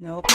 Nope.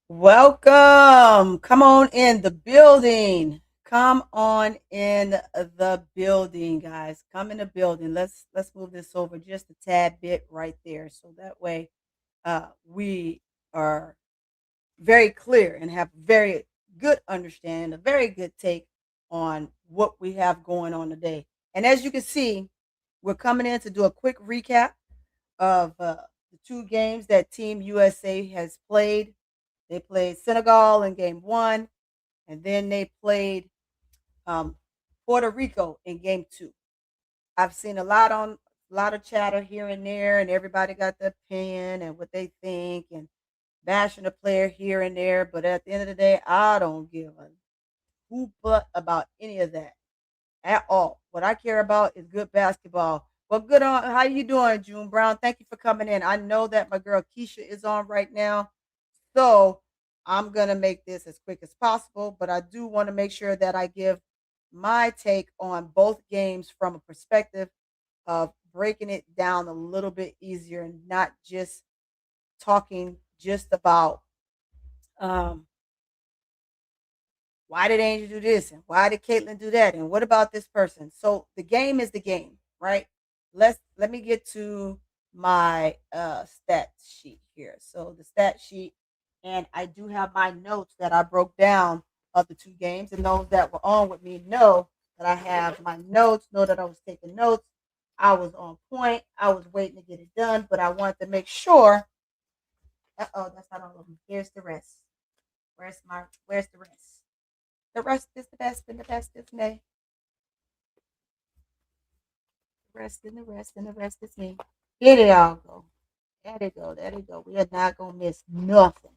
Welcome. Come on in the building. Come on in the building, guys. Come in the building. Let's move this over just a tad bit right there, so that way we are very clear and have very good understanding, a very good take on what we have going on today. And as you can see, we're coming in to do a quick recap of the two games that Team USA has played. They played Senegal in game one, and then they played um, Puerto Rico in game two. I've seen a lot of chatter here and there, and everybody got their opinion and what they think, and bashing a player here and there. But at the end of the day, I don't give a who but about any of that at all. What I care about is good basketball. Well, good on. How you doing, June Brown? Thank you for coming in. I know that my girl Keisha is on right now, so I'm gonna make this as quick as possible. But I do want to make sure that I give my take on both games from a perspective of breaking it down a little bit easier and not just talking just about um, why did Angel do this and why did Caitlin do that and what about this person. So the game is the game, right? Let me get to my stat sheet here. So the stat sheet, and I do have my notes that I broke down of the two games, and those that were on with me know that I have my notes, know that I was taking notes. I was on point. I was waiting to get it done, but I wanted to make sure. Oh, that's not all of them. Here's the rest. Where's the rest? The rest is the best, and the best is me. The rest and the rest and the rest is me. Here they all go. There they go. There they go. We are not gonna miss nothing.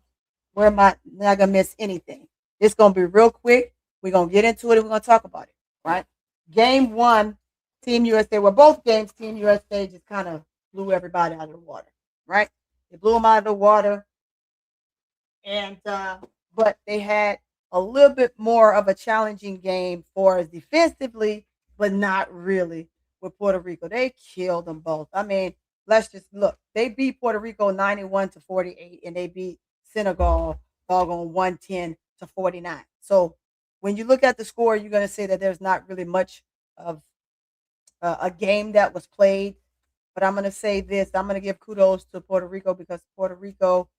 We're not gonna miss anything. It's gonna be real quick. We're gonna get into it and we're gonna talk about it. Right? Game one, Team USA. Well, both games, Team USA just kind of blew everybody out of the water. Right? They blew them out of the water, and but they had a little bit more of a challenging game for us defensively, but not really with Puerto Rico. They killed them both. I mean, let's just look. They beat Puerto Rico 91-48, and they beat Senegal doggone 110-49. So when you look at the score, you're going to say that there's not really much of a game that was played. But I'm going to say this: I'm going to give kudos to Puerto Rico because Puerto Rico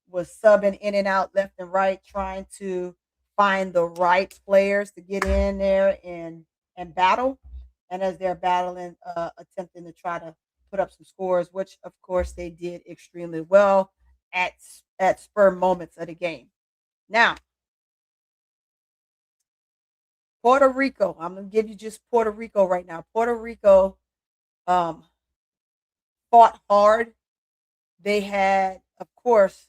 was subbing in and out left and right, trying to find the right players to get in there and battle. And as they're battling, attempting to try to put up some scores, which of course they did extremely well at spur moments of the game. Now, Puerto Rico. I'm gonna give you just Puerto Rico right now. Puerto Rico um, fought hard. They had, of course,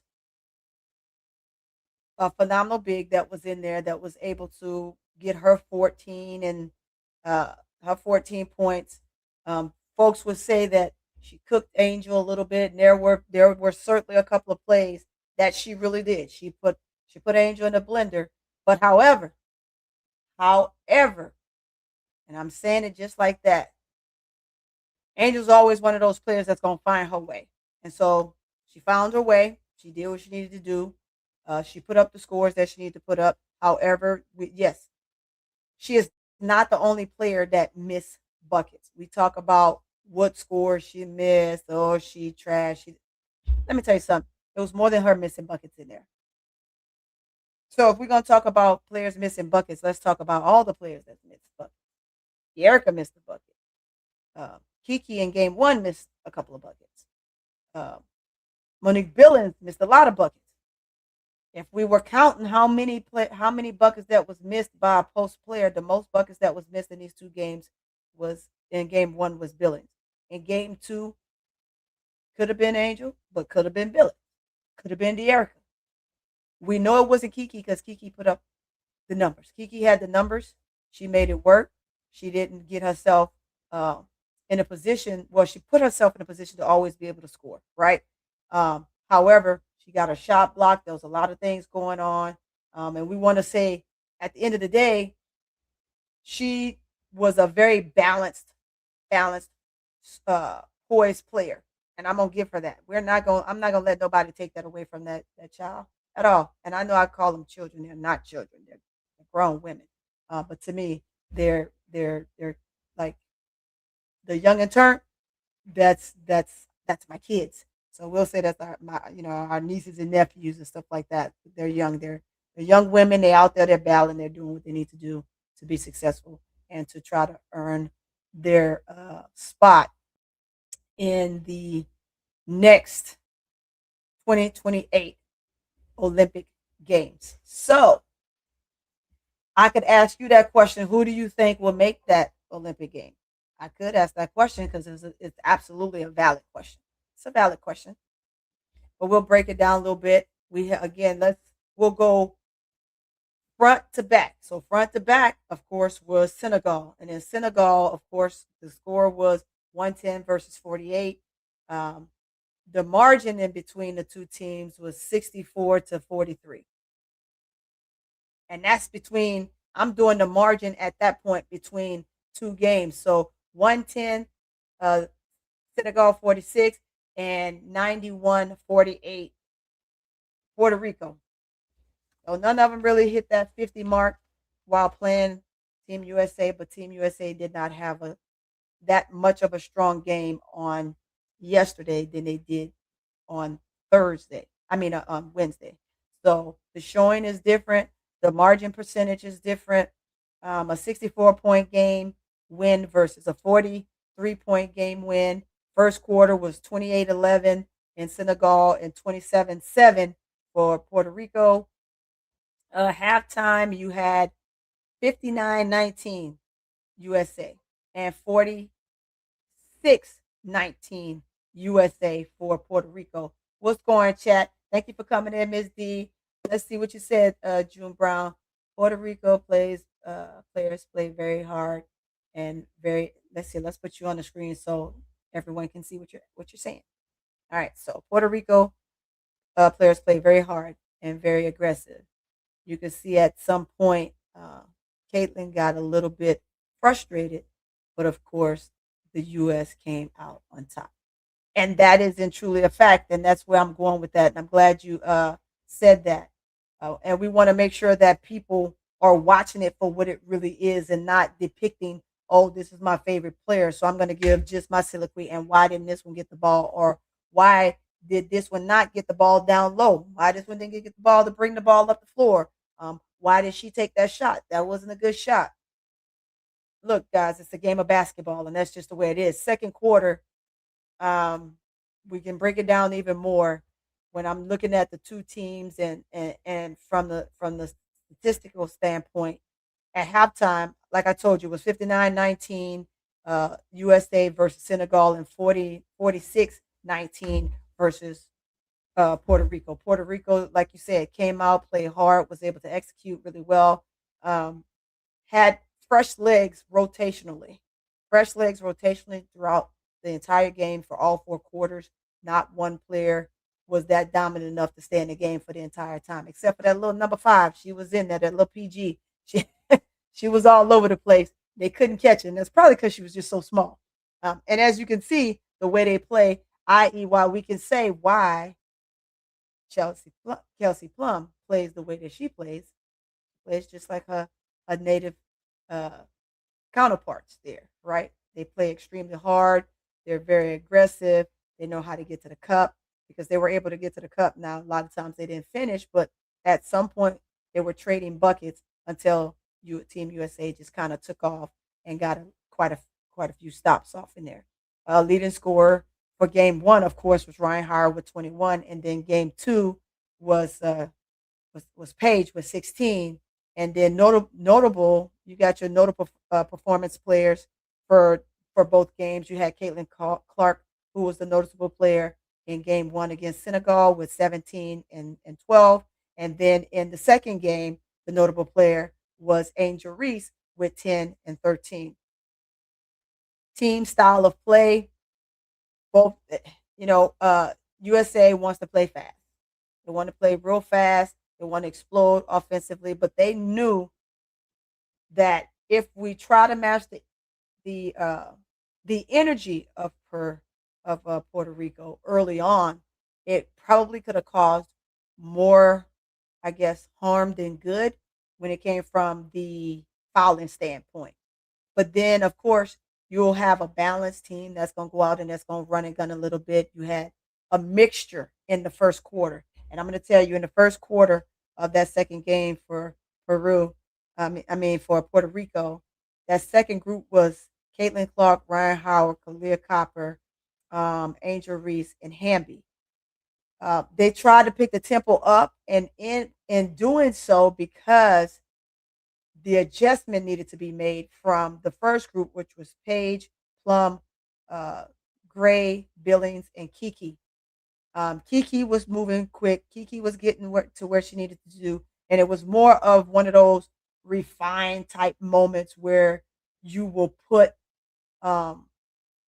a phenomenal big that was in there that was able to get her 14 and uh, her 14 points. Folks would say that she cooked Angel a little bit, and there were certainly a couple of plays that she really did. She put Angel in the blender. But however, and I'm saying it just like that, Angel's always one of those players that's gonna find her way, and so she found her way. She did what she needed to do. She put up the scores that she needed to put up. However, yes, she is not the only player that missed buckets. We talk about what scores she missed or she trashed. Let me tell you something. It was more than her missing buckets in there. So if we're gonna talk about players missing buckets, let's talk about all the players that missed buckets. Erica missed a bucket. Kiki in game one missed a couple of buckets. Uh, Monique Billings missed a lot of buckets. If we were counting how many buckets that was missed by a post player, the most buckets that was missed in these two games was in game one was Billings. In game two, could have been Angel, but could have been Billings. Could have been De'Erica. We know it wasn't Kiki because Kiki put up the numbers. Kiki had the numbers. She made it work. She didn't get herself uh, in a position. Well, she put herself in a position to always be able to score, right? However, she got her shot blocked. There was a lot of things going on, and we want to say at the end of the day, she was a very balanced, poised player, and I'm gonna give her that. We're not going. I'm not gonna let nobody take that away from that child at all. And I know I call them children. They're not children. They're grown women. But to me, they're like the young and turn. That's my kids. So we'll say that's our nieces and nephews and stuff like that. They're young. They're young women. They're out there. They're battling. They're doing what they need to do to be successful and to try to earn their spot in the next 2028 Olympic Games. So I could ask you that question. Who do you think will make that Olympic game? I could ask that question because it's absolutely a valid question. It's a valid question, but we'll break it down a little bit. Again, we'll go front to back. So front to back, of course, was Senegal, and in Senegal, of course, the score was 110 versus 48. Um, the margin in between the two teams was 64 to 43, and that's between. I'm doing the margin at that point between two games. So 110, uh, Senegal 46, and 91-48 Puerto Rico. So none of them really hit that 50 mark while playing Team USA, but Team USA did not have that much of a strong game on yesterday than they did on Thursday. I mean, on Wednesday. So the showing is different. The margin percentage is different. A 64-point game win versus a 43-point game win. First quarter was 28-11 in Senegal and 27-7 for Puerto Rico. Halftime, you had 59-19 USA and 46-19 USA for Puerto Rico. What's going, chat? Thank you for coming in, Ms. D. Let's see what you said, June Brown. Puerto Rico players play very hard and very. Let's see. Let's put you on the screen so everyone can see what you're saying. All right. So Puerto Rico players play very hard and very aggressive. You can see at some point, Caitlin got a little bit frustrated, but of course, the U.S. came out on top. And that is in truly a fact. And that's where I'm going with that. And I'm glad you said that. And we want to make sure that people are watching it for what it really is and not depicting, oh, this is my favorite player. So I'm going to give just my soliloquy. And why didn't this one get the ball? Or why did this one not get the ball down low? Why this one didn't get the ball to bring the ball up the floor? Why did she take that shot? That wasn't a good shot. Look, guys, it's a game of basketball, and that's just the way it is. Second quarter, um, we can break it down even more when I'm looking at the two teams and from the statistical standpoint. At halftime, like I told you, it was 59-19 USA versus Senegal and 46-19 versus Puerto Rico. Puerto Rico, like you said, came out, played hard, was able to execute really well. Um, had fresh legs rotationally throughout the entire game for all four quarters. Not one player was that dominant enough to stay in the game for the entire time, except for that little number 5. She was in there, that little PG. She she was all over the place. They couldn't catch her, and that's probably because she was just so small. And as you can see, the way they play, i.e., why we can say why Kelsey Plum plays the way that she plays just like her native uh, counterparts there, right? They play extremely hard. They're very aggressive. They know how to get to the cup because they were able to get to the cup. Now, a lot of times they didn't finish, but at some point they were trading buckets until Team USA just kind of took off and got quite a few stops off in there. Leading scorer for game one, of course, was Ryan Howard with 21, and then game two was Paige with 16, and then notable. You got your notable performance players for both games. You had Caitlin Clark, who was the noticeable player in game one against Senegal with 17 and 12, And then in the second game, the notable player was Angel Reese with 10 and 13. Team style of play, both, you know, USA wants to play fast. They want to play real fast. They want to explode offensively, but they knew that if we try to match the uh, the energy of Puerto Rico early on, it probably could have caused more, I guess, harm than good when it came from the fouling standpoint. But then, of course, you'll have a balanced team that's going to go out and that's going to run and gun a little bit. You had a mixture in the first quarter. And I'm going to tell you, in the first quarter of that second game for Peru, for Puerto Rico, that second group was Caitlin Clark, Ryan Howard, Kalia Copper, Angel Reese, and Hamby. They tried to pick the tempo up, and in doing so, because the adjustment needed to be made from the first group, which was Paige, Plum, uh, Gray, Billings, and Kiki. Kiki was moving quick. Kiki was getting to where she needed to do, and it was more of one of those refined type moments where you will put um,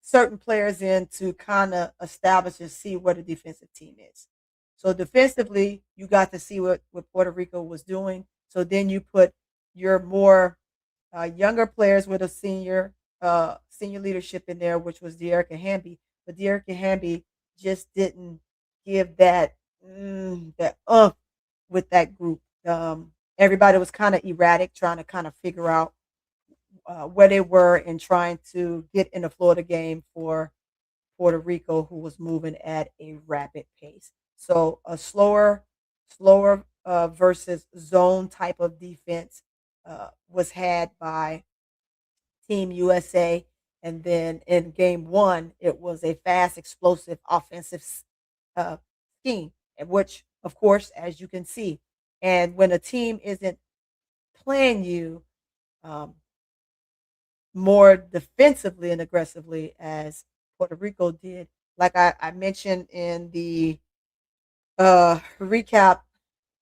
certain players in to kind of establish and see what a defensive team is. So defensively, you got to see what Puerto Rico was doing. So then you put your more younger players with a senior leadership in there, which was Dearica Hamby. But Dearica Hamby just didn't give that with that group. Everybody was kind of erratic, trying to kind of figure out where they were and trying to get in the flow of the game for Puerto Rico, who was moving at a rapid pace. So a slower versus zone type of defense was had by Team USA. And then in game one, it was a fast, explosive offensive uh, scheme, which, of course, as you can see, and when a team isn't playing you um, more defensively and aggressively as Puerto Rico did, like I mentioned in the recap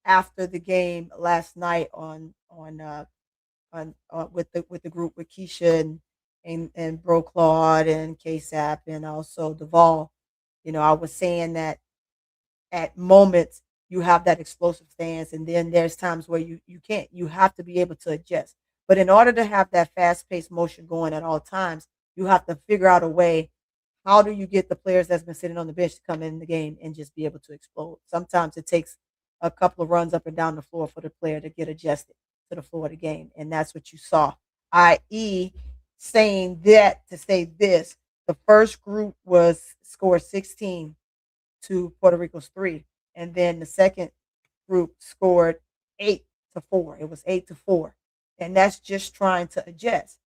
after the game last night on with the group with Keisha and Bro Claude and KSAP and also Duvall. You know, I was saying that at moments you have that explosive stance, and then there's times where you can't. You have to be able to adjust. But in order to have that fast paced motion going at all times, you have to figure out a way. How do you get the players that's been sitting on the bench to come in the game and just be able to explode? Sometimes it takes a couple of runs up and down the floor for the player to get adjusted to the floor of the game, and that's what you saw. I.e., saying that to say this: the first group was scored 16 to Puerto Rico's 3, and then the second group scored 8-4. It was 8-4, and that's just trying to adjust.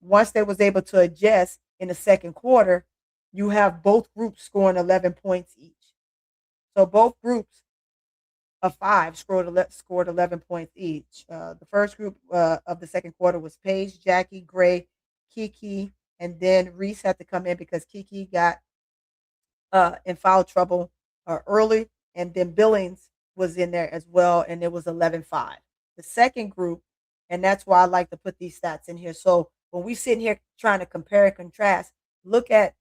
Once they was able to adjust in the second quarter, you have both groups scoring 11 points each. So both groups of five scored 11 points each. The first group of the second quarter was Paige, Jackie, Gray, Kiki, and then Reese had to come in because Kiki got in foul trouble early, and then Billings was in there as well, and it was 11-5. The second group, and that's why I like to put these stats in here. So when we sit here trying to compare and contrast, look at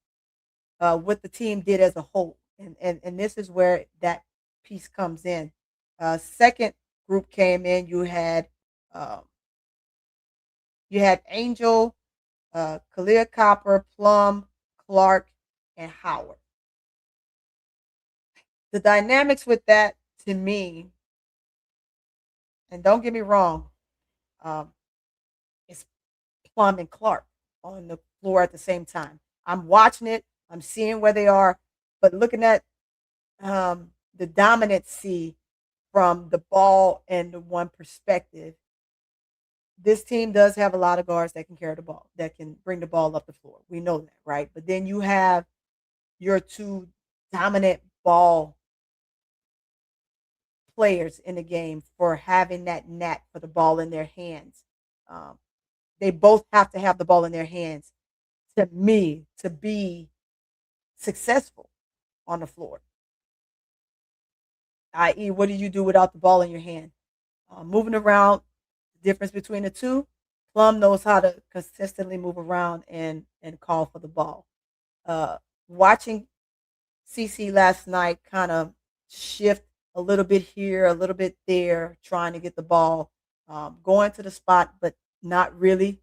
what the team did as a whole, and this is where that piece comes in. Second group came in. Um, you had Angel, Kalia Copper, Plum, Clark, and Howard. The dynamics with that to me, and don't get me wrong, um, it's Plum and Clark on the floor at the same time. I'm watching it, I'm seeing where they are, but looking at the dominancy from the ball and the one perspective, this team does have a lot of guards that can carry the ball, that can bring the ball up the floor. We know that, right? But then you have your two dominant ball players in the game for having that knack for the ball in their hands. Um, they both have to have the ball in their hands to me to be successful on the floor. i.e., what do you do without the ball in your hand? Moving around, the difference between the two, Plum knows how to consistently move around and call for the ball. Uh, Watching CC last night kind of shift a little bit here, a little bit there, trying to get the ball, going to the spot, but not really.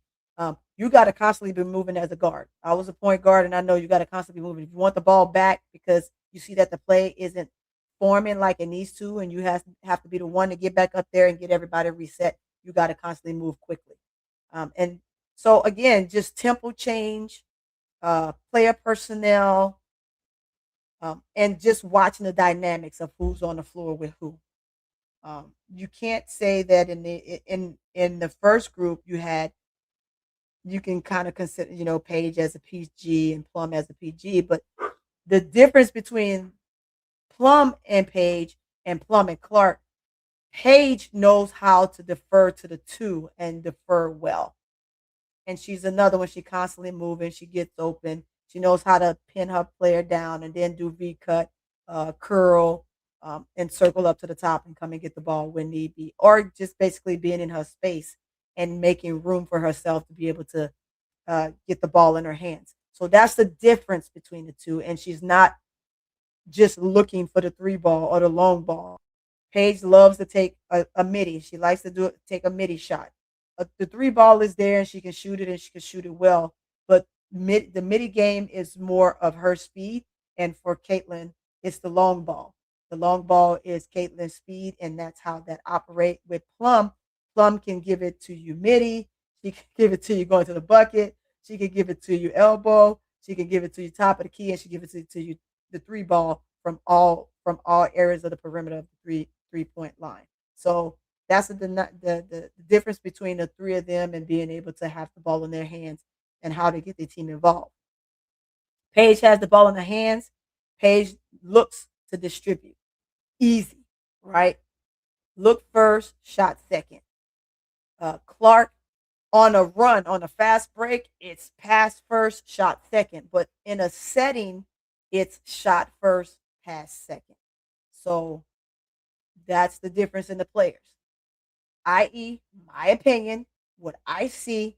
You got to constantly be moving as a guard. I was a point guard, and I know you got to constantly be moving. If you want the ball back because you see that the play isn't forming like it needs to, and you have to be the one to get back up there and get everybody reset, you got to constantly move quickly. And so, again, just tempo change, player personnel, and just watching the dynamics of who's on the floor with who. You can't say that in the first group you can kind of consider Page as a PG and Plum as a PG, but the difference between Plum and Page and Plum and Clark, Page knows how to defer to the two and defer well, and she's another one. She constantly moving. She gets open. She knows how to pin her player down and then do V cut, curl, and circle up to the top and come and get the ball when need be, or just basically being in her space and making room for herself to be able to get the ball in her hands. So that's the difference between the two. And she's not just looking for the three ball or the long ball. Paige loves to take a midi. She likes to take a midi shot. The three ball is there and she can shoot it and she can shoot it well. But the midi game is more of her speed. And for Caitlin, it's the long ball. The long ball is Caitlin's speed, and that's how that operate with Plum. Plum can give it to you midi. She can give it to you going to the bucket. She can give it to you elbow. She can give it to you top of the key, and she give it to you the three ball from all areas of the perimeter of the three-point line. So that's the difference between the three of them and being able to have the ball in their hands and how to get their team involved. Paige has the ball in her hands. Paige looks to distribute. Easy, right? Look first, shot second. Clark on a run, on a fast break, it's pass first, shot second. But in a setting, it's shot first, pass second. So that's the difference in the players. I.e., my opinion, what I see,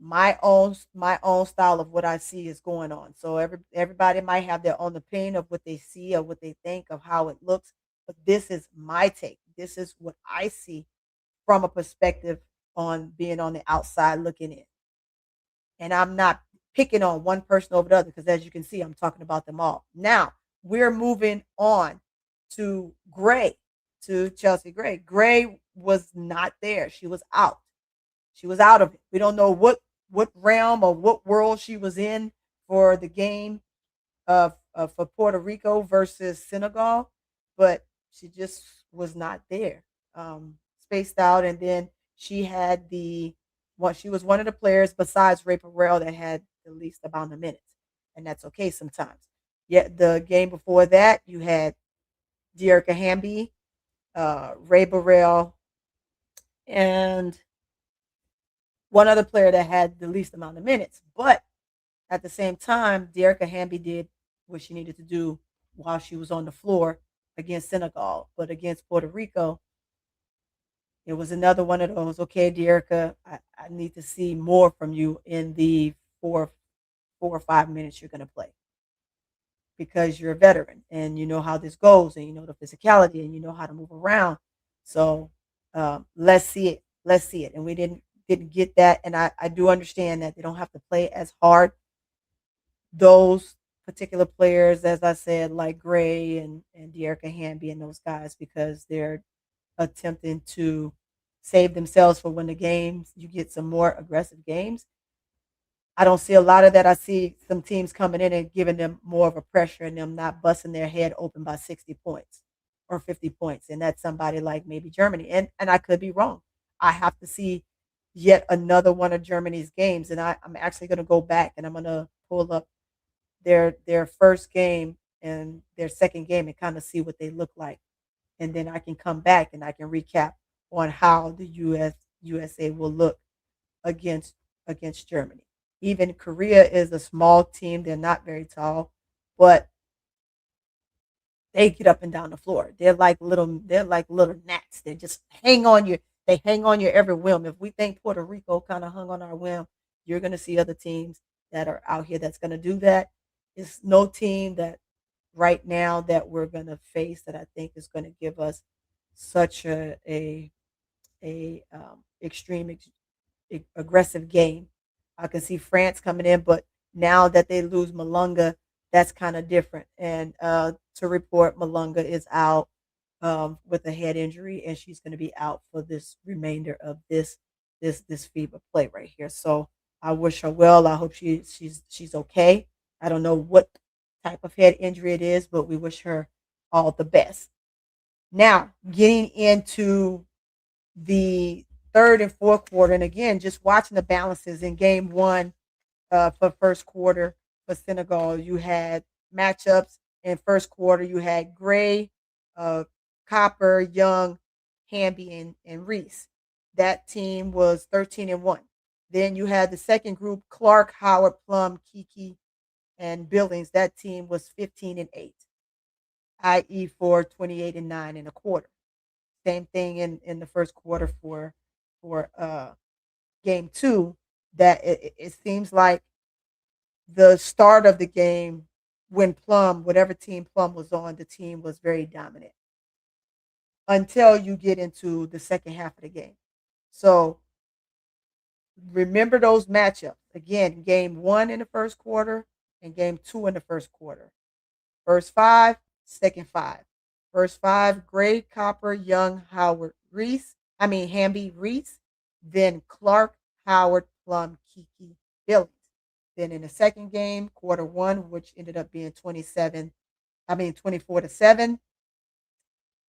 my own style of what I see is going on. So everybody might have their own opinion of what they see or what they think of how it looks, but this is my take. This is what I see from a perspective on being on the outside looking in. And I'm not picking on one person over the other because, as you can see, I'm talking about them all. Now we're moving on to Gray, to Chelsea Gray. Gray was not there. She was out. She was out of it. We don't know what realm or what world she was in for the game of for Puerto Rico versus Senegal, but she just was not there. Spaced out, and then she had the one. She was one of the players besides Ray Burrell that had the least amount of minutes, and that's okay sometimes. Yet the game before that, you had Dearica Hamby, Ray Burrell, and one other player that had the least amount of minutes. But at the same time, Dearica Hamby did what she needed to do while she was on the floor against Senegal. But against Puerto Rico, it was another one of those. Okay, Dearica, I need to see more from you in the four or 5 minutes you're going to play because you're a veteran and you know how this goes and you know the physicality and you know how to move around. So let's see it. Let's see it. And we didn't get that. And I do understand that they don't have to play as hard. Those particular players, as I said, like Gray and Dearica Hamby and those guys, because they're attempting to save themselves for when the games you get some more aggressive games. I don't see a lot of that. I see some teams coming in and giving them more of a pressure and them not busting their head open by 60 points or 50 points. And that's somebody like maybe Germany. And I could be wrong. I have to see yet another one of Germany's games. And I'm actually going to go back and I'm going to pull up their first game and their second game and kind of see what they look like. And then I can come back and I can recap on how the USA will look against Germany. Even Korea is a small team. They're not very tall, but they get up and down the floor. They're like little gnats. They just hang on you. They hang on your every whim. If we think Puerto Rico kind of hung on our whim, you're gonna see other teams that are out here that's gonna do that. It's no team that right now that we're gonna face that I think is gonna give us such a extreme aggressive game. I can see France coming in, but now that they lose Malunga, that's kind of different. And to report, Malunga is out with a head injury, and she's going to be out for this remainder of this FIBA play right here. So I wish her well. I hope she's okay. I don't know what type of head injury it is, but we wish her all the best. Now, getting into the third and fourth quarter, and again, just watching the balances in game one for first quarter for Senegal. You had matchups in first quarter. You had Gray, uh, Copper, Young, Hamby, and Reese. That team was 13-1. Then you had the second group: Clark, Howard, Plum, Kiki, and Billings. That team was 15-8, i.e., for 28-9 in a quarter. Same thing in the first quarter for game two. That it seems like the start of the game when Plum, whatever team Plum was on, the team was very dominant until you get into the second half of the game. So remember those matchups. Again, game one in the first quarter and game two in the first quarter. First five, second five. First five, Gray, Copper, Young, Howard, Reese. Hamby, Reese. Then Clark, Howard, Plum, Kiki, Billings. Then in the second game, quarter one, which ended up being 24-7,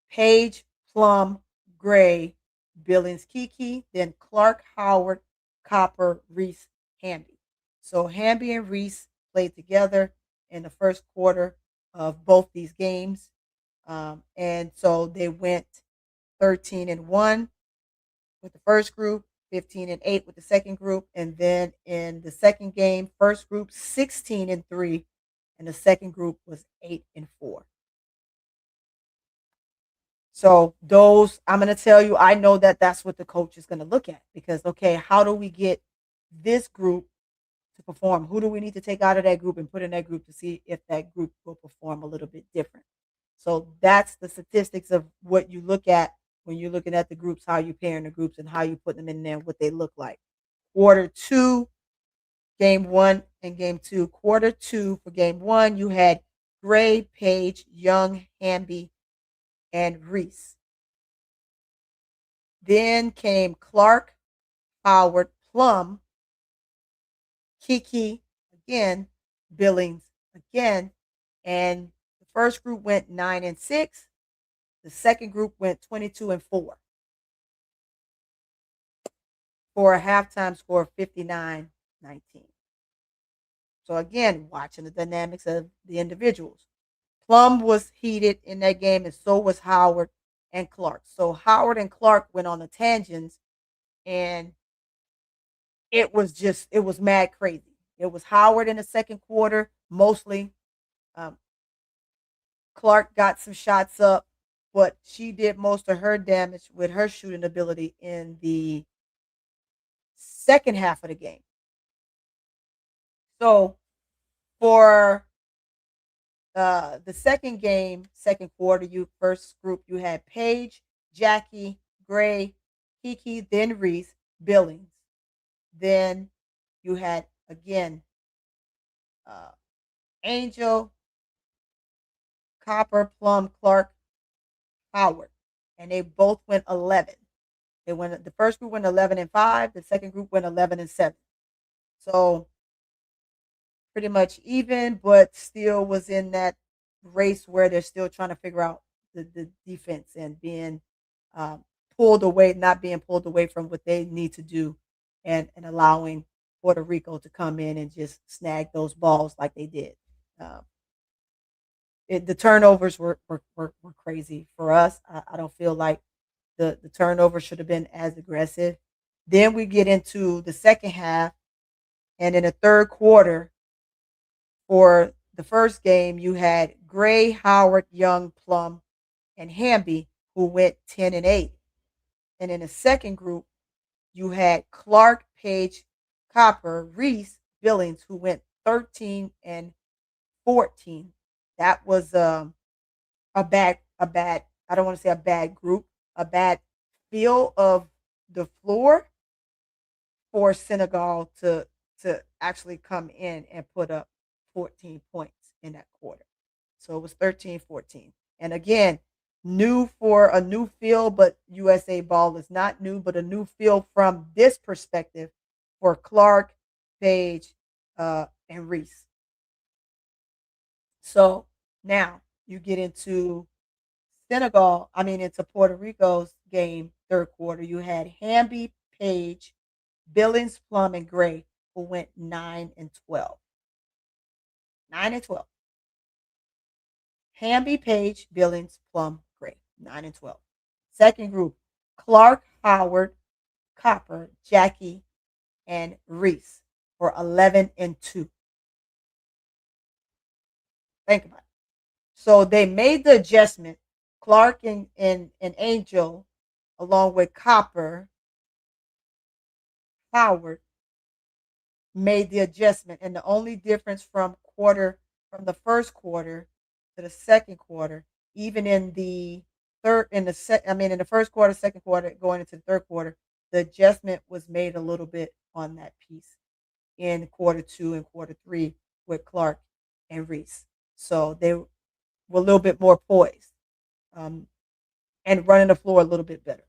Page, Plum, Gray, Billings, Kiki, then Clark, Howard, Copper, Reese, Hamby. So Hamby and Reese played together in the first quarter of both these games. And so they went 13-1 with the first group, 15-8 with the second group, and then in the second game, first group 16-3, and the second group was 8-4. So those, I'm going to tell you, I know that that's what the coach is going to look at because okay, how do we get this group to perform? Who do we need to take out of that group and put in that group to see if that group will perform a little bit different? So that's the statistics of what you look at when you're looking at the groups, how you pairing the groups and how you put them in there, what they look like. Quarter two, game one and game two. Quarter two for game one, you had Gray, Page, Young, Hamby, and Reese. Then came Clark, Howard, Plum, Kiki again, Billings again, and the first group went 9-6. The second group went 22-4 for a halftime score of 59-19. So again, watching the dynamics of the individuals. Plum was heated in that game, and so was Howard and Clark. So Howard and Clark went on the tangents, and it was mad crazy. It was Howard in the second quarter, mostly. Um, Clark got some shots up, but she did most of her damage with her shooting ability in the second half of the game. So for the second game, second quarter, first group, you had Paige, Jackie, Gray, Kiki, then Reese, Billings. Then you had again uh, Angel, Copper, Plum, Clark, Howard, and they both went 11. They went the first group went 11-5. The second group went 11-7. So pretty much even, but still was in that race where they're still trying to figure out the defense and being um, pulled away, not being pulled away from what they need to do, and allowing Puerto Rico to come in and just snag those balls like they did. Um, the turnovers were crazy for us. I don't feel like the turnover should have been as aggressive. Then we get into the second half, and in the third quarter, for the first game, you had Gray, Howard, Young, Plum, and Hamby, who went 10-8. And in the second group, you had Clark, Page, Copper, Reese, Billings, who went 13-14. That was a bad. I don't want to say a bad group, a bad feel of the floor for Senegal to actually come in and put up 14 points in that quarter. So it was 13-14. And again, new for a new field, but USA ball is not new, but a new field from this perspective for Clark, Page, and Reese. So now you get into into Puerto Rico's game, third quarter. You had Hamby, Page, Billings, Plum, and Gray, who went 9-12. 9-12. Hamby, Page, Billings, Plum, Gray, 9-12. Second group, Clark, Howard, Copper, Jackie, and Reese for 11-2. Think about it. So they made the adjustment. Clark and Angel, along with Copper, Howard, made the adjustment. And the only difference from the first quarter to the second quarter, even in the in the first quarter, second quarter, going into the third quarter, the adjustment was made a little bit on that piece in quarter two and quarter three with Clark and Reese. So they were a little bit more poised, um, and running the floor a little bit better.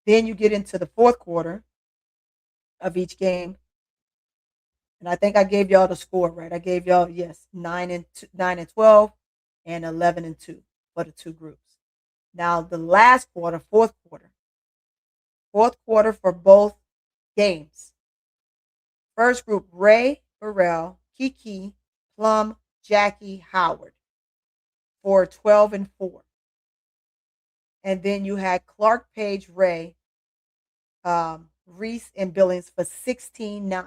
Then you get into the fourth quarter of each game, and I think I gave y'all the score right. I gave y'all, yes, 9-12 and 11-2 for the two groups. Now the last quarter, fourth quarter for both games. First group: Ray, Burrell, Kiki, Plum, Jackie, Howard for 12-4. And then you had Clark, Page, Ray, Reese, and Billings for 16-9.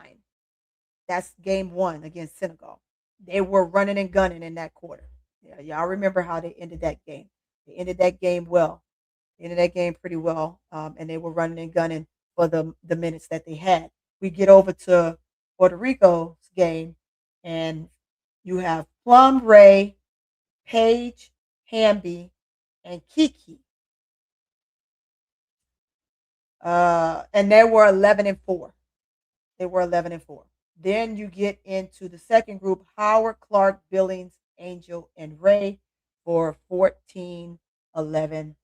That's game one against Senegal. They were running and gunning in that quarter. Yeah, y'all remember how they ended that game. They ended that game well. They ended that game pretty well, and they were running and gunning for the minutes that they had. We get over to Puerto Rico's game, and you have Plum, Ray, Page, Hamby, and Kiki. And they were 11-4. They were 11-4. Then you get into the second group: Howard, Clark, Billings, Angel, and Ray for 14-11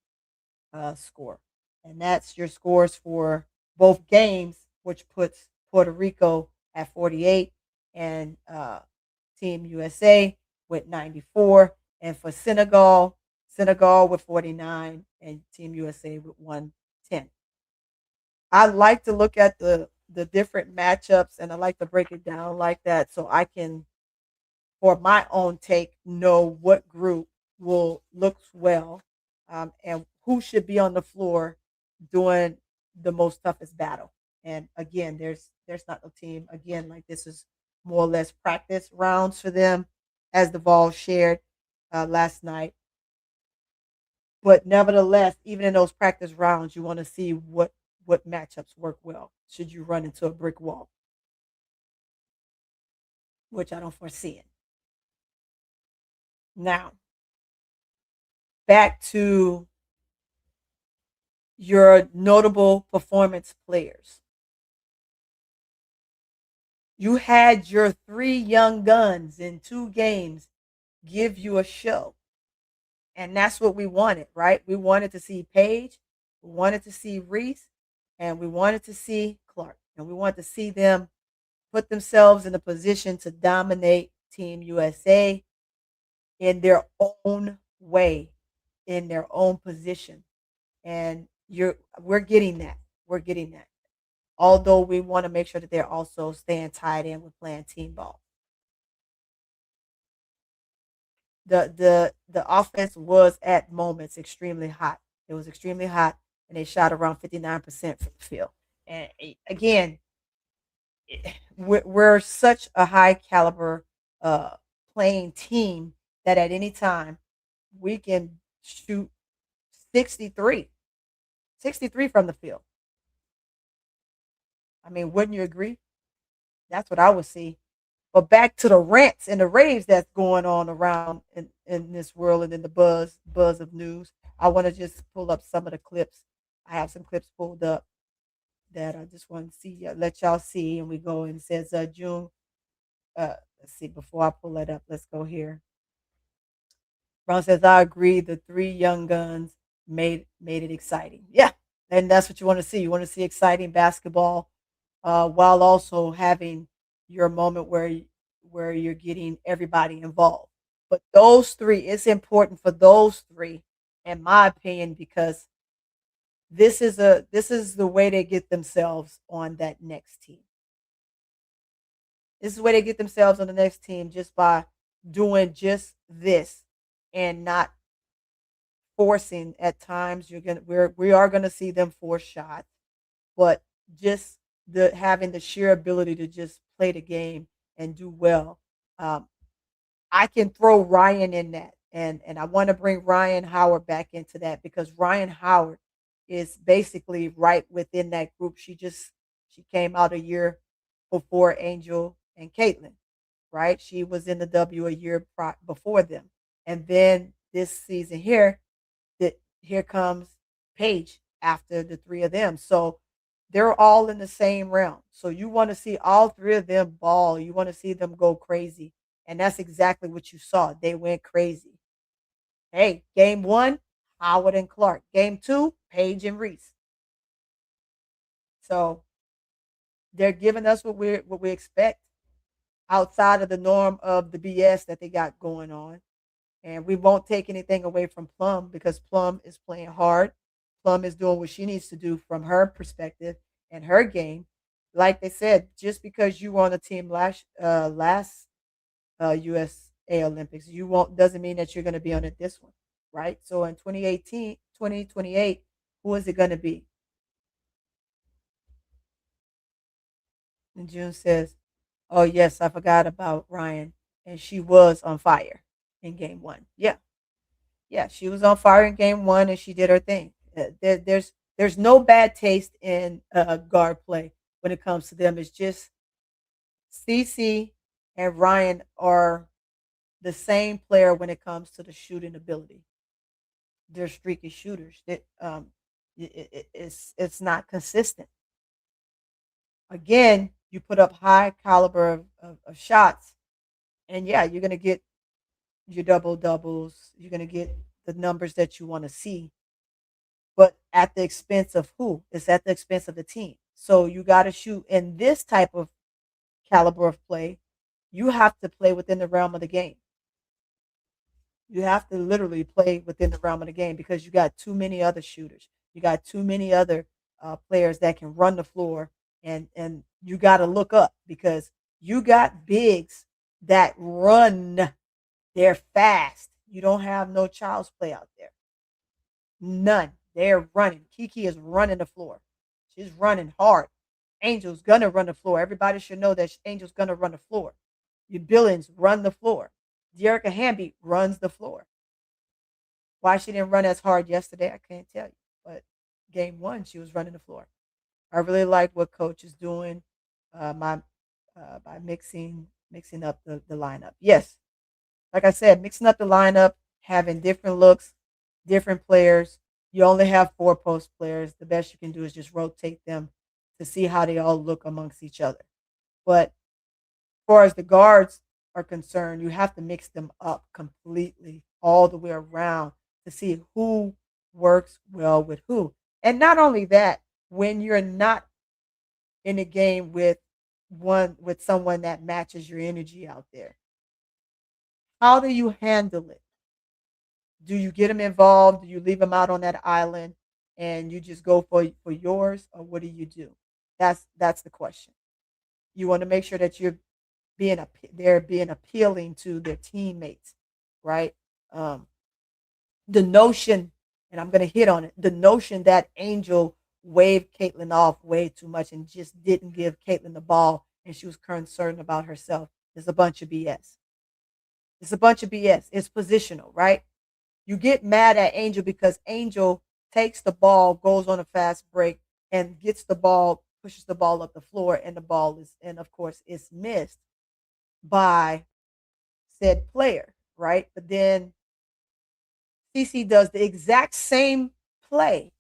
score. And that's your scores for both games, which puts Puerto Rico at 48 and Team USA with 94. And for Senegal with 49 and Team USA with 110. I like to look at the different matchups, and I like to break it down like that so I can, for my own take, know what group will looks well, and who should be on the floor doing the most toughest battle. And again, there's not no team. Again, like this is more or less practice rounds for them, as the ball shared last night. But nevertheless, even in those practice rounds, you want to see what matchups work well should you run into a brick wall, which I don't foresee it. Now, back to your notable performance players. You had your three young guns in two games give you a show. And that's what we wanted, right? We wanted to see Paige, we wanted to see Reese, and we wanted to see Clark. And we wanted to see them put themselves in a position to dominate Team USA in their own way, in their own position. And we're getting that. We're getting that. Although we want to make sure that they're also staying tied in with playing team ball. The offense was at moments extremely hot. It was extremely hot, and they shot around 59% from the field. And again, we're such a high caliber playing team that at any time we can shoot 63, 63 from the field. I mean, wouldn't you agree? That's what I would see. But back to the rants and the raves that's going on around in this world and in the buzz of news. I want to just pull up some of the clips. I have some clips pulled up that I just want to see, let y'all see. And we go and it says June. Let's see, before I pull it up, let's go here. Brown says, I agree. The three young guns made it exciting. Yeah. And that's what you want to see. You want to see exciting basketball while also having your moment where you're getting everybody involved. But those three, it's important for those three, in my opinion, because this is the way they get themselves on that next team. This is where they get themselves on the next team just by doing just this and not forcing at times. We are gonna see them force shots, but just the having the sheer ability to just play the game and do well. Um, I can throw Ryan in that, and I want to bring Ryan Howard back into that because Ryan Howard is basically right within that group. She came out a year before Angel and Caitlin, right? She was in the W a year before them, and then this season here, that here comes Paige after the three of them. So they're all in the same realm. So you want to see all three of them ball. You want to see them go crazy. And that's exactly what you saw. They went crazy. Hey, game one, Howard and Clark. Game two, Paige and Reese. So they're giving us what we expect outside of the norm of the BS that they got going on. And we won't take anything away from Plum because Plum is playing hard. Plum is doing what she needs to do from her perspective and her game. Like they said, just because you were on a team last USA Olympics, you won't doesn't mean that you're going to be on it this one, right? So in 2018, 2028, who is it going to be? And June says, "Oh yes, I forgot about Ryan, and she was on fire in game one. Yeah, yeah, she was on fire in game one, and she did her thing. There's no bad taste in guard play when it comes to them. It's just CC and Ryan are the same player when it comes to the shooting ability. They're streaky shooters. It's not consistent. Again, you put up high caliber of shots, and yeah, you're gonna get your double doubles. You're gonna get the numbers that you want to see, but at the expense of who? It's at the expense of the team. So you got to shoot in this type of caliber of play. You have to play within the realm of the game. You have to literally play within the realm of the game because you got too many other shooters. You got too many other players that can run the floor, and you got to look up because you got bigs that run. They're fast. You don't have no child's play out there. None. They're running. Kiki is running the floor. She's running hard. Angel's gonna run the floor. Everybody should know that Angel's gonna run the floor. Your Billings run the floor. Dearica Hamby runs the floor. Why she didn't run as hard yesterday, I can't tell you. But game one, she was running the floor. I really like what coach is doing my by mixing up the lineup. Yes, like I said, mixing up the lineup, having different looks, different players. You only have four post players. The best you can do is just rotate them to see how they all look amongst each other. But as far as the guards are concerned, you have to mix them up completely all the way around to see who works well with who. And not only that, when you're not in a game with someone that matches your energy out there, how do you handle it? Do you get them involved? Do you leave them out on that island and you just go for yours, or what do you do? That's the question. You want to make sure that they're being appealing to their teammates, right? Um, the notion, and I'm going to hit on it, the notion that Angel waved Caitlin off way too much and just didn't give Caitlin the ball and she was concerned about herself is a bunch of BS. It's a bunch of BS. It's positional, right? You get mad at Angel because Angel takes the ball, goes on a fast break, and gets the ball, pushes the ball up the floor, and the ball is, and of course, it's missed by said player, right? But then CC does the exact same play,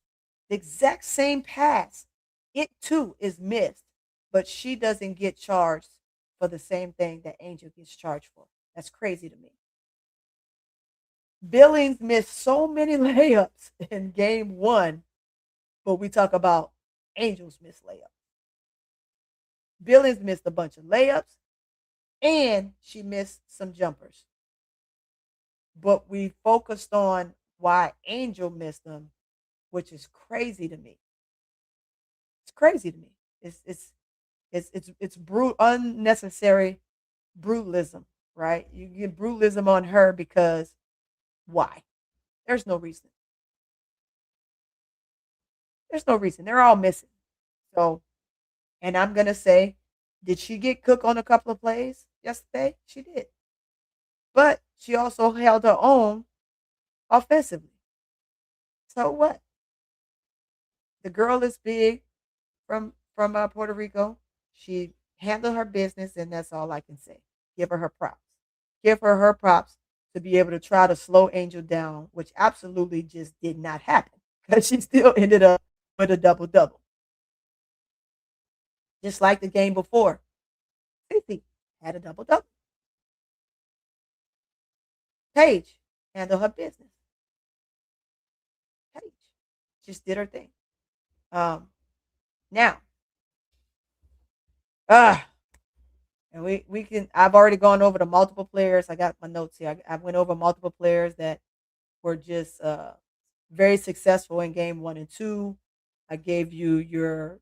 the exact same pass. It too is missed, but she doesn't get charged for the same thing that Angel gets charged for. That's crazy to me. Billings missed so many layups in game one, but we talk about Angels missed layups. Billings missed a bunch of layups and she missed some jumpers. But we focused on why Angel missed them, which is crazy to me. It's crazy to me. It's unnecessary brutalism, right? You get brutalism on her because why? There's no reason. There's no reason. They're all missing. So, and I'm gonna say, did she get cooked on a couple of plays yesterday? She did, but she also held her own offensively. So what? The girl is big from Puerto Rico. She handled her business, and that's all I can say. Give her props. Give her props to be able to try to slow Angel down, which absolutely just did not happen because she still ended up with a double double, just like the game before. Cece had a double double. Paige handled her business. Paige just did her thing. Um, now, uh, and we can. I've already gone over the multiple players. I got my notes here. I went over multiple players that were just very successful in game one and two. I gave you your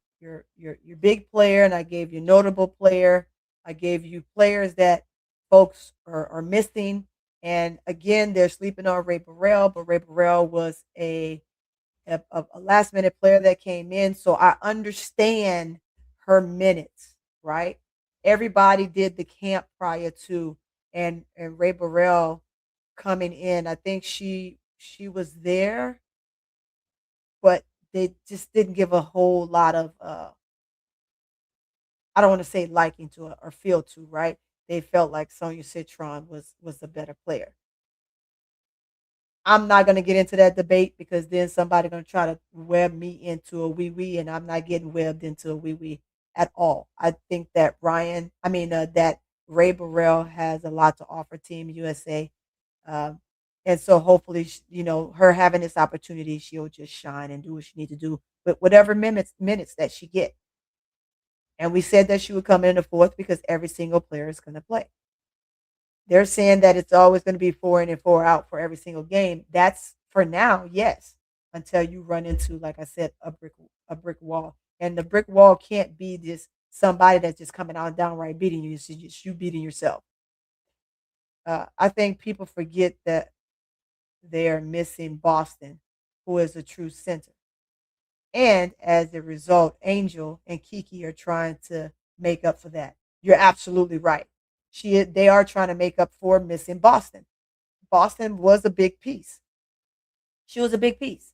big player, and I gave you notable player. I gave you players that folks are missing, and again, they're sleeping on Ray Burrell, but Ray Burrell was a last minute player that came in, so I understand her minutes, right? Everybody did the camp prior to, and Ray Burrell coming in. I think she was there, but they just didn't give a whole lot of I don't want to say liking to it or feel to, right? They felt like Sonia Citron was a better player. I'm not going to get into that debate because then somebody going to try to web me into a wee wee, and I'm not getting webbed into a wee wee at all. I think that that Ray Burrell has a lot to offer Team USA, um, and so hopefully, her having this opportunity, she'll just shine and do what she needs to do with whatever minutes that she get. And we said that she would come in the fourth because every single player is going to play. They're saying that it's always going to be 4 in and 4 out for every single game. That's for now, yes, until you run into, like I said, a brick wall. And the brick wall can't be just somebody that's just coming out and downright beating you. It's just you beating yourself. I think people forget that they are missing Boston, who is a true center. And as a result, Angel and Kiki are trying to make up for that. You're absolutely right. They are trying to make up for missing Boston. Boston was a big piece. She was a big piece.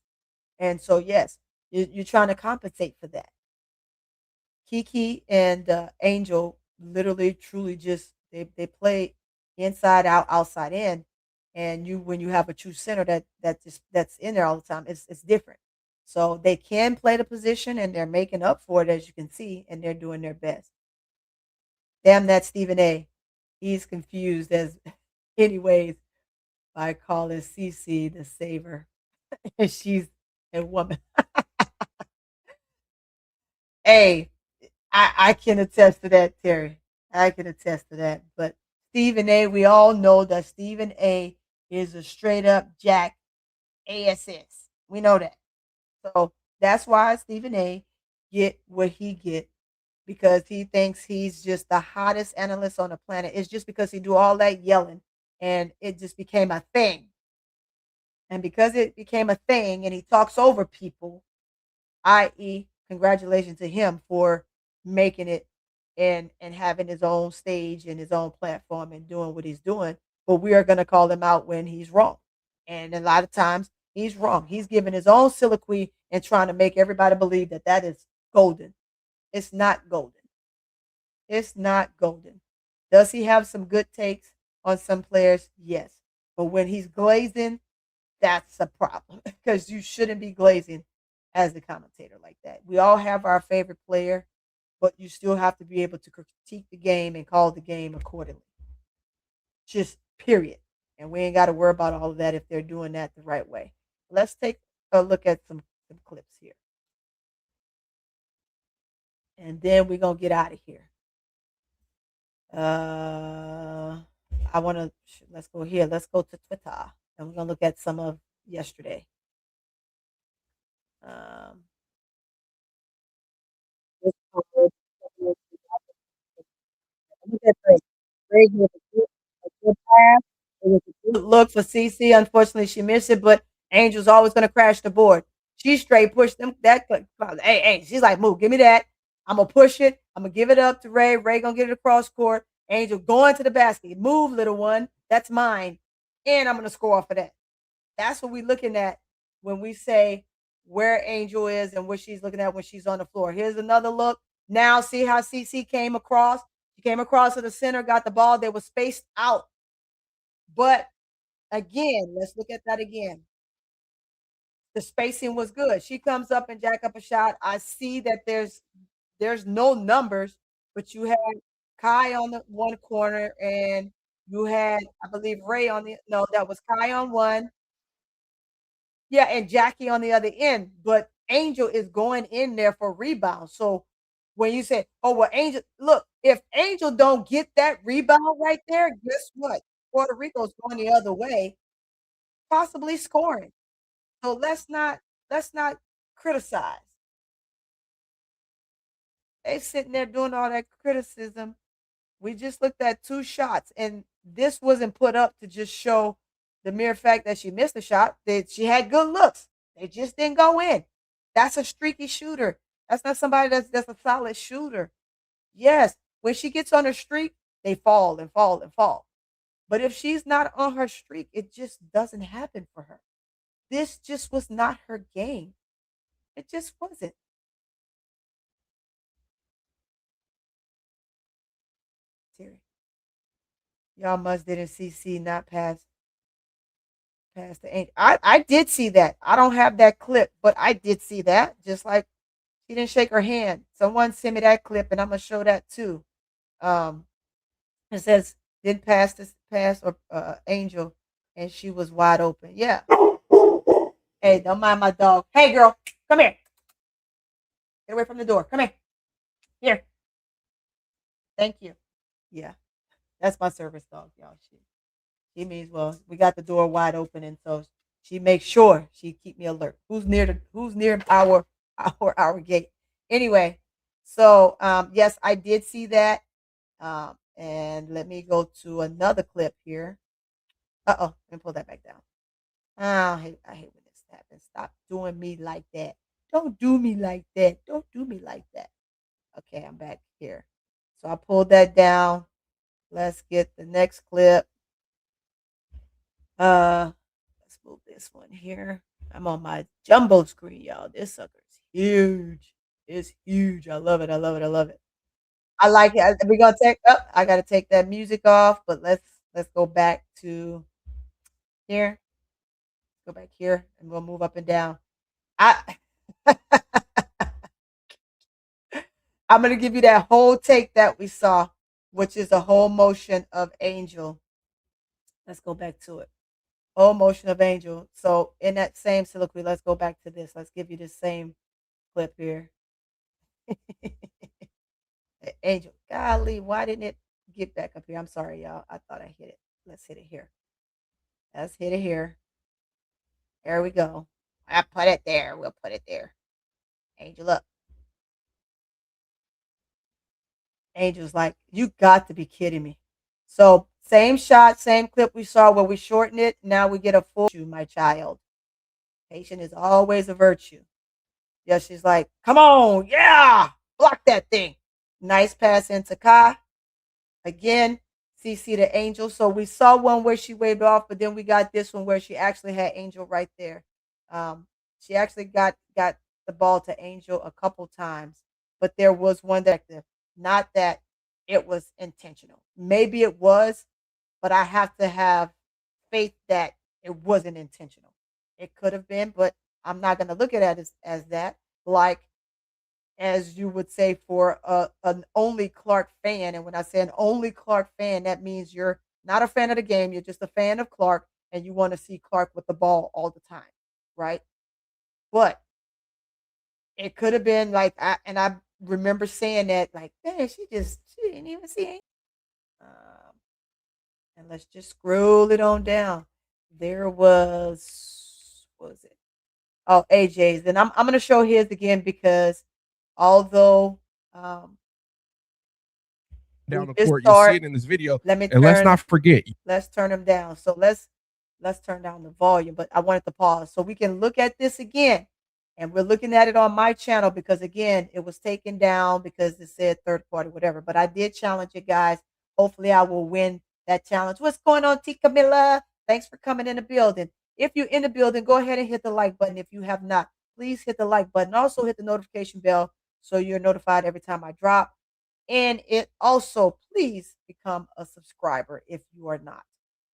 And so, yes, you're trying to compensate for that. Kiki and Angel literally, truly just they play inside out, outside in, and when you have a true center that's in there all the time, it's different. So they can play the position, and they're making up for it as you can see, and they're doing their best. Damn that Stephen A. He's confused as, anyways, by calling Cece the saver, and she's a woman. Hey, I can attest to that, Terry. I can attest to that. But Stephen A, we all know that Stephen A is a straight up Jack ASS. We know that. So that's why Stephen A get what he get because he thinks he's just the hottest analyst on the planet. It's just because he do all that yelling and it just became a thing. And because it became a thing and he talks over people, i.e., congratulations to him for making it and having his own stage and his own platform and doing what he's doing. but we are going to call him out when he's wrong. And a lot of times he's wrong. He's giving his own soliloquy and trying to make everybody believe that that is golden. It's not golden. It's not golden. Does he have some good takes on some players? Yes. But when he's glazing, that's a problem because you shouldn't be glazing as a commentator like that. We all have our favorite player, but you still have to be able to critique the game and call the game accordingly. Just period. And we ain't got to worry about all of that if they're doing that the right way. Let's take a look at some clips here. And then we're going to get out of here. I want to, let's go here. Let's go to Twitter. And we're going to look at some of yesterday. Um, Look at Drake. Drake with a good pass. It was a good look for CC. Unfortunately, she missed it, but Angel's always going to crash the board. She straight pushed them. Hey, she's like, move, give me that. I'm going to push it. I'm going to give it up to Ray. Ray going to get it across court. Angel going to the basket. Move, little one. That's mine. And I'm going to score off of that. That's what we're looking at when we say where Angel is and what she's looking at when she's on the floor. Here's another look. Now see how CC came across. She came across to the center, got the ball. They were spaced out. But again, let's look at that again. The spacing was good. She comes up and jack up a shot. I see that there's no numbers, but you had Kai on the one corner and you had, I believe, Ray on the no, that was Kai on one. Yeah, and Jackie on the other end, but Angel is going in there for rebound. So when you say, "Oh well, Angel," look, if Angel don't get that rebound right there, guess what? Puerto Rico's going the other way, possibly scoring. So let's not criticize. They sitting there doing all that criticism. We just looked at two shots, and this wasn't put up to just show the mere fact that she missed a shot. That she had good looks. They just didn't go in. That's a streaky shooter. That's not somebody that's a solid shooter. Yes, when she gets on her streak, they fall and fall and fall. But if she's not on her streak, it just doesn't happen for her. This just was not her game. It just wasn't. Terry. Y'all must didn't see C not past the angel. I did see that. I don't have that clip, but I did see that. Just like she didn't shake her hand. Someone sent me that clip, and I'm gonna show that too. Um, it says didn't pass this pass or angel, and she was wide open. Yeah. Hey, don't mind my dog. Hey, girl, come here. Get away from the door. Come here. Here. Thank you. Yeah, that's my service dog, y'all. She means well. We got the door wide open, and so she makes sure she keep me alert. Who's near our gate? Anyway, so yes, I did see that. And let me go to another clip here. Let me pull that back down. I hate when this happens. Stop doing me like that. Don't do me like that. Don't do me like that. Okay, I'm back here. So I pulled that down. Let's get the next clip. Let's move this one here. I'm on my jumbo screen, y'all. This sucker's huge. It's huge. I love it. I love it. I love it. I like it. We're gonna take up. I gotta take that music off, but let's go back to here. Go back here and we'll move up and down. I I'm gonna give you that whole take that we saw, which is a whole motion of Angel. Let's go back to it. Whole motion of Angel. So in that same soliloquy, let's go back to this. Let's give you the same clip here. Angel, golly, why didn't it get back up here? I'm sorry, y'all. I thought I hit it. Let's hit it here. Let's hit it here. There we go. I put it there. We'll put it there. Angel up. Angel's like, you got to be kidding me. So same shot, same clip we saw where we shortened it. Now we get a full you, my child. Patient is always a virtue. Yeah, she's like, come on, yeah, block that thing. Nice pass into Kai. Again, CC to Angel. So we saw one where she waved off, but then we got this one where she actually had Angel right there. She actually got the ball to Angel a couple times, but there was one that, not that it was intentional. Maybe it was, but I have to have faith that it wasn't intentional. It could have been, but I'm not going to look at it as that. Like, as you would say for an only Clark fan. And when I say an only Clark fan, that means you're not a fan of the game. You're just a fan of Clark and you want to see Clark with the ball all the time. Right. But it could have been like, I remember saying that, like, man, she didn't even see it. Um, and let's just scroll it on down. There was, what was it? Oh, AJ's. And I'm going to show his again because although down we the just court. You'll see start, it in this video. let me And let's turn not forget, let's turn them down. So let's turn down the volume, but I wanted to pause so we can look at this again. And we're looking at it on my channel because again, it was taken down because it said third party, whatever. But I did challenge it, guys. Hopefully I will win that challenge. What's going on, T Camilla? Thanks for coming in the building. If you're in the building, go ahead and hit the like button. If you have not, please hit the like button. Also hit the notification bell so you're notified every time I drop. And it also, please become a subscriber if you are not.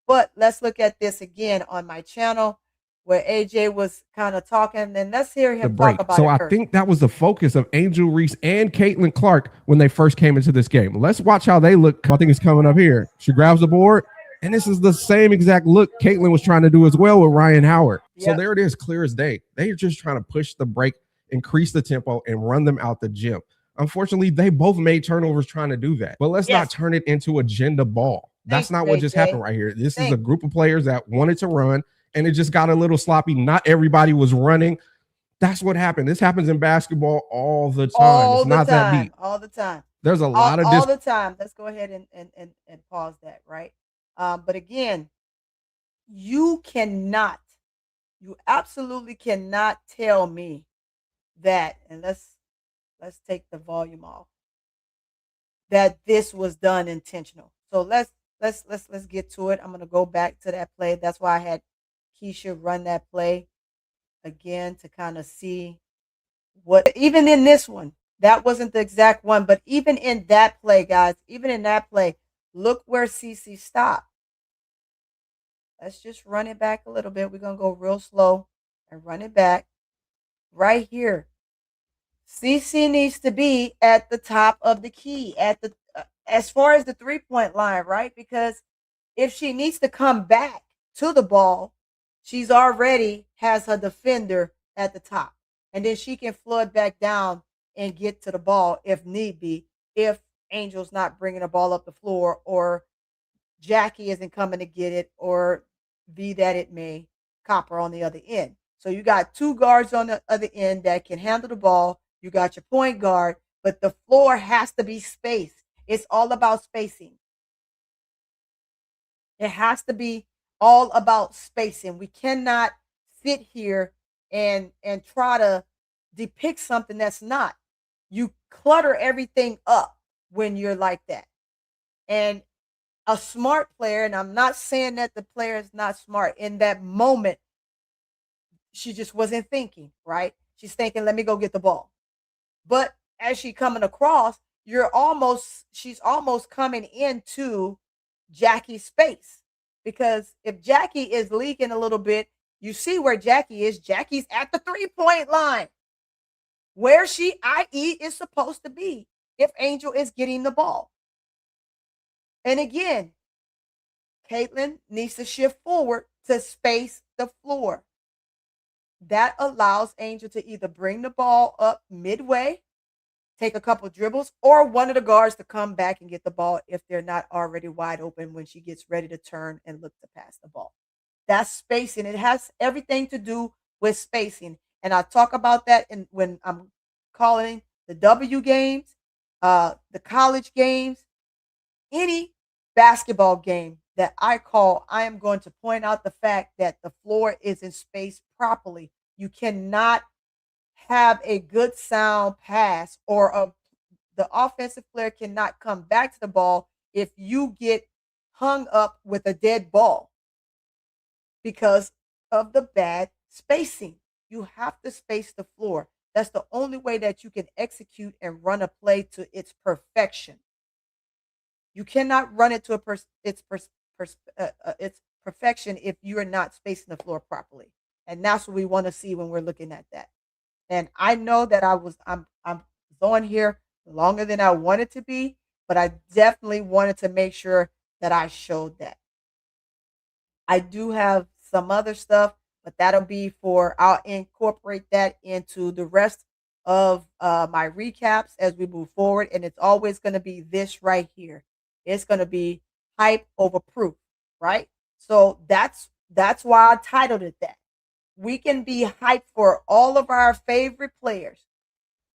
But let's look at this again on my channel where AJ was kind of talking. And let's hear the him talk break. about So it I first. think that was the focus of Angel Reese and Caitlin Clark when they first came into this game. Let's watch how they look. I think it's coming up here. She grabs the board, and this is the same exact look Caitlin was trying to do as well with Ryan Howard. So there it is, clear as day. They're just trying to push the break, increase the tempo, and run them out the gym. Unfortunately, they both made turnovers trying to do that. But let's not turn it into agenda ball. That's not what just happened right here. This is a group of players that wanted to run, and it just got a little sloppy. Not everybody was running. That's what happened. This happens in basketball all the time. It's not that deep. All the time. There's a lot of all the time. Let's go ahead and pause that, right? But again, you absolutely cannot tell me that, and let's take the volume off, that this was done intentional. So let's get to it. I'm gonna go back to that play. That's why I had Keisha run that play again to kind of see what, even in this one, that wasn't the exact one, but even in that play, guys, even in that play, look where CC stopped. Let's just run it back a little bit. We're gonna go real slow and run it back right here. CC needs to be at the top of the key, at the as far as the 3-point line, right? Because if she needs to come back to the ball, she's already has her defender at the top. And then she can flood back down and get to the ball if need be, if Angel's not bringing the ball up the floor or Jackie isn't coming to get it, or be that it may, Copper on the other end. So you got two guards on the other end that can handle the ball. You got your point guard, but the floor has to be spaced. It's all about spacing. It has to be all about spacing. We cannot sit here and try to depict something that's not. You clutter everything up when you're like that. And a smart player, and I'm not saying that the player is not smart, in that moment, she just wasn't thinking, right? She's thinking, let me go get the ball. But as she coming across, she's almost coming into Jackie's space. Because if Jackie is leaking a little bit, you see where Jackie is. Jackie's at the 3-point line, where she, i.e., is supposed to be if Angel is getting the ball. And again, Caitlin needs to shift forward to space the floor. That allows Angel to either bring the ball up midway, take a couple dribbles, or one of the guards to come back and get the ball if they're not already wide open when she gets ready to turn and look to pass the ball. That's spacing. It has everything to do with spacing. And I talk about that when I'm calling the W games, the college games, any basketball game that I call, I am going to point out the fact that the floor isn't spaced properly. You cannot have a good sound pass, or the offensive player cannot come back to the ball if you get hung up with a dead ball because of the bad spacing. You have to space the floor. That's the only way that you can execute and run a play to its perfection. You cannot run it to its perfection if you are not spacing the floor properly, and that's what we want to see when we're looking at that. And I know that I'm on here longer than I wanted to be, but I definitely wanted to make sure that I showed that. I do have some other stuff, but that'll be for I'll incorporate that into the rest of my recaps as we move forward. And it's always going to be this right here. It's going to be hype over proof, right? So that's why I titled it that. We can be hyped for all of our favorite players.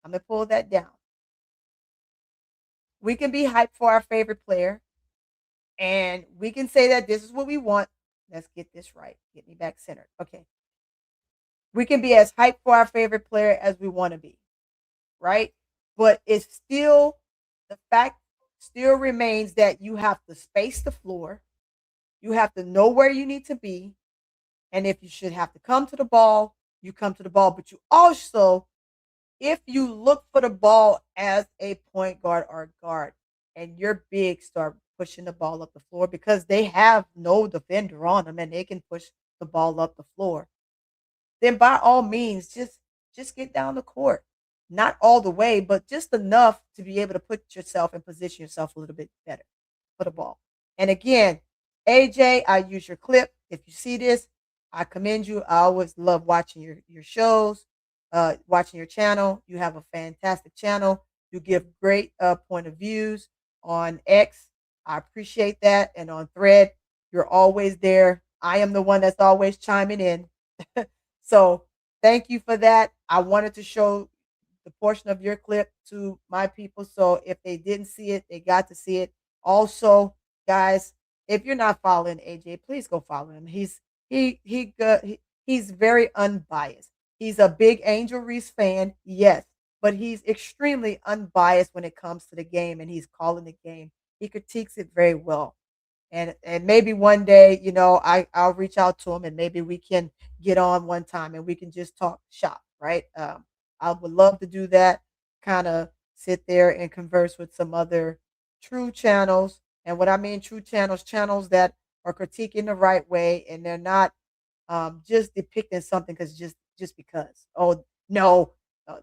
I'm gonna pull that down. We can be hyped for our favorite player, and we can say that this is what we want. Let's get this right. Get me back centered. Okay. We can be as hyped for our favorite player as we want to be, right? But it's still the fact still remains that you have to space the floor. You have to know where you need to be. And if you should have to come to the ball, you come to the ball. But you also, if you look for the ball as a point guard or guard and your big start pushing the ball up the floor because they have no defender on them and they can push the ball up the floor, then by all means just get down the court. Not all the way, but just enough to be able to put yourself and position yourself a little bit better for the ball. And again, AJ, I use your clip. If you see this, I commend you. I always love watching your shows, watching your channel. You have a fantastic channel. You give great point of views on X. I appreciate that. And on Thread, you're always there. I am the one that's always chiming in. So thank you for that. I wanted to show the portion of your clip to my people. So if they didn't see it, they got to see it. Also, guys, if you're not following AJ, please go follow him. He's very unbiased. He's a big Angel Reese fan, yes, but he's extremely unbiased when it comes to the game and he's calling the game. He critiques it very well. And maybe one day, I'll reach out to him and maybe we can get on one time and we can just talk shop, right? I would love to do that, kind of sit there and converse with some other true channels. And what I mean true channels, channels that are critiquing the right way and they're not just depicting something because just because. Oh no,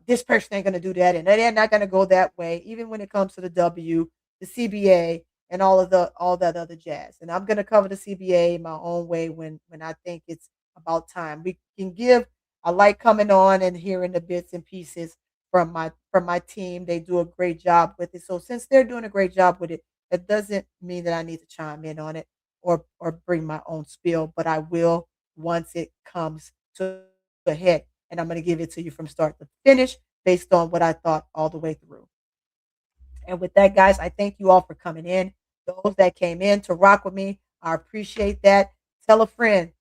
this person ain't gonna do that, and they're not gonna go that way. Even when it comes to the W, the CBA, and all that other jazz. And I'm gonna cover the CBA my own way when I think it's about time. We can give. I like coming on and hearing the bits and pieces from my team. They do a great job with it. So since they're doing a great job with it, that doesn't mean that I need to chime in on it or bring my own spiel, but I will once it comes to a head. And I'm going to give it to you from start to finish based on what I thought all the way through. And with that, guys, I thank you all for coming in. Those that came in to rock with me, I appreciate that. Tell a friend,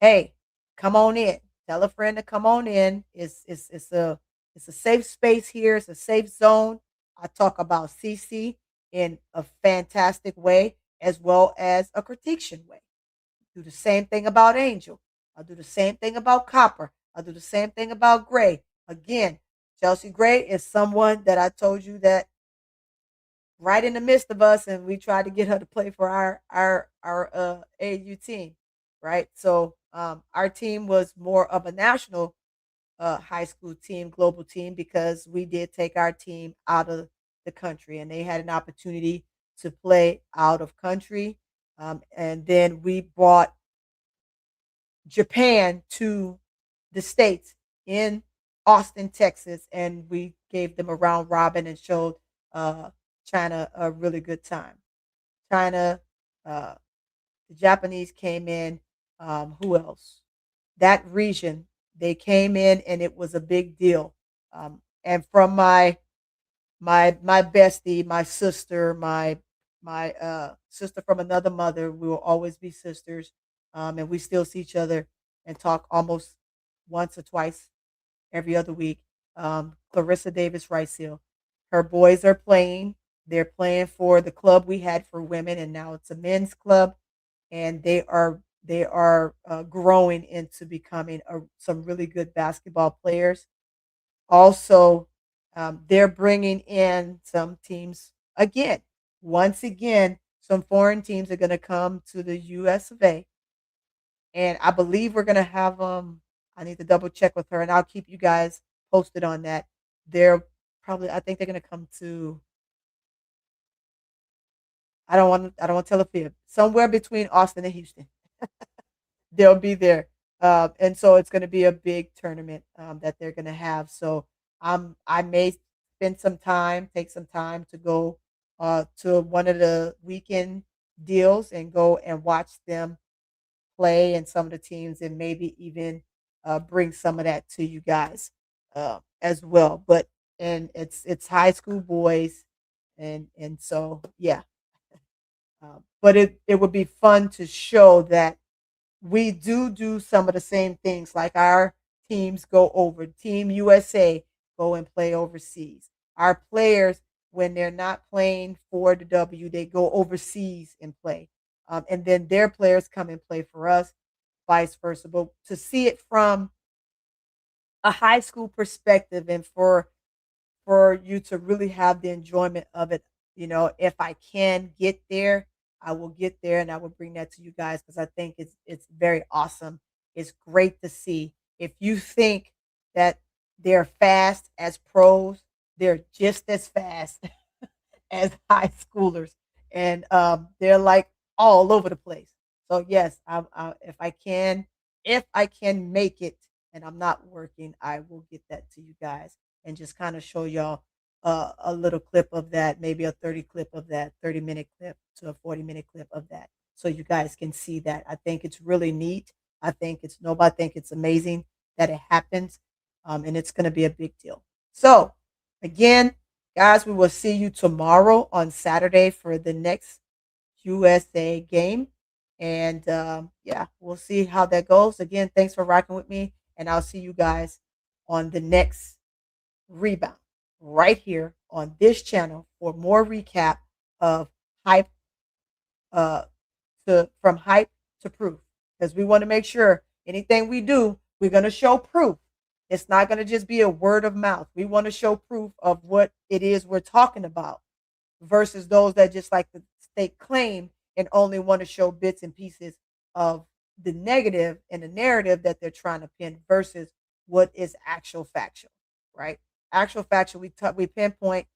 hey, come on in. Tell a friend to come on in. It's a safe space here. It's a safe zone. I talk about CC in a fantastic way as well as a critiquing way. Do the same thing about Angel. I'll do the same thing about Copper. I'll do the same thing about Gray. Again, Chelsea Gray is someone that I told you that right in the midst of us, and we tried to get her to play for our AU team, right? So our team was more of a national high school team, global team, because we did take our team out of the country, and they had an opportunity to play out of country, and then we brought Japan to the States in Austin, Texas, and we gave them a round robin and showed uh, China a really good time. China, uh, the Japanese came in. Who else? That region, they came in, and it was a big deal. And from my bestie, my sister, my sister from another mother. We will always be sisters, and we still see each other and talk almost once or twice every other week. Clarissa Davis Ricehill, her boys are playing. They're playing for the club we had for women, and now it's a men's club, and they are growing into becoming some really good basketball players. Also, they're bringing in some teams again. Once again, some foreign teams are going to come to the U.S. of A. And I believe we're going to have I need to double check with her, and I'll keep you guys posted on that. They're probably, I think they're going to come to, I don't want to tell a fib, somewhere between Austin and Houston. They'll be there. And so it's going to be a big tournament that they're going to have. So I may spend some time, take some time to go to one of the weekend deals and go and watch them play and some of the teams, and maybe even bring some of that to you guys as well. But and it's high school boys, and so yeah. But it would be fun to show that we do some of the same things, like our teams go over. Team USA go and play overseas. Our players, when they're not playing for the W, they go overseas and play. And then their players come and play for us, vice versa. But to see it from a high school perspective, and for you to really have the enjoyment of it. If I can get there, I will get there, and I will bring that to you guys, because I think it's very awesome. It's great to see. If you think that they're fast as pros, they're just as fast as high schoolers, and they're like all over the place. So yes, if I can make it, and I'm not working, I will get that to you guys and just kind of show y'all a little clip of that, maybe a 30-minute clip to a 40-minute clip of that, so you guys can see that. I think it's really neat. I think it's amazing that it happens, and it's going to be a big deal. So again, guys, we will see you tomorrow on Saturday for the next USA game. And yeah, we'll see how that goes. Again, thanks for rocking with me. And I'll see you guys on the next rebound right here on this channel for more recap of hype uh, from hype to proof. Because we want to make sure anything we do, we're going to show proof. It's not going to just be a word of mouth. We want to show proof of what it is we're talking about, versus those that just like to stake claim and only want to show bits and pieces of the negative and the narrative that they're trying to pin, versus what is actual factual, right? Actual factual, we pinpoint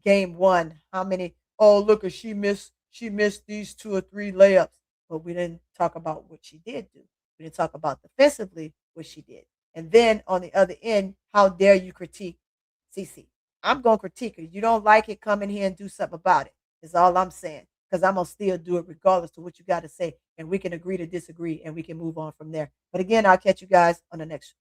game one, how many, oh look, she missed these two or three layups, but we didn't talk about what she did do. We didn't talk about defensively what she did. And then on the other end, how dare you critique CC? I'm gonna critique her. You don't like it, come in here and do something about it. Is all I'm saying. Because I'm gonna still do it regardless of what you got to say, and we can agree to disagree, and we can move on from there. But again, I'll catch you guys on the next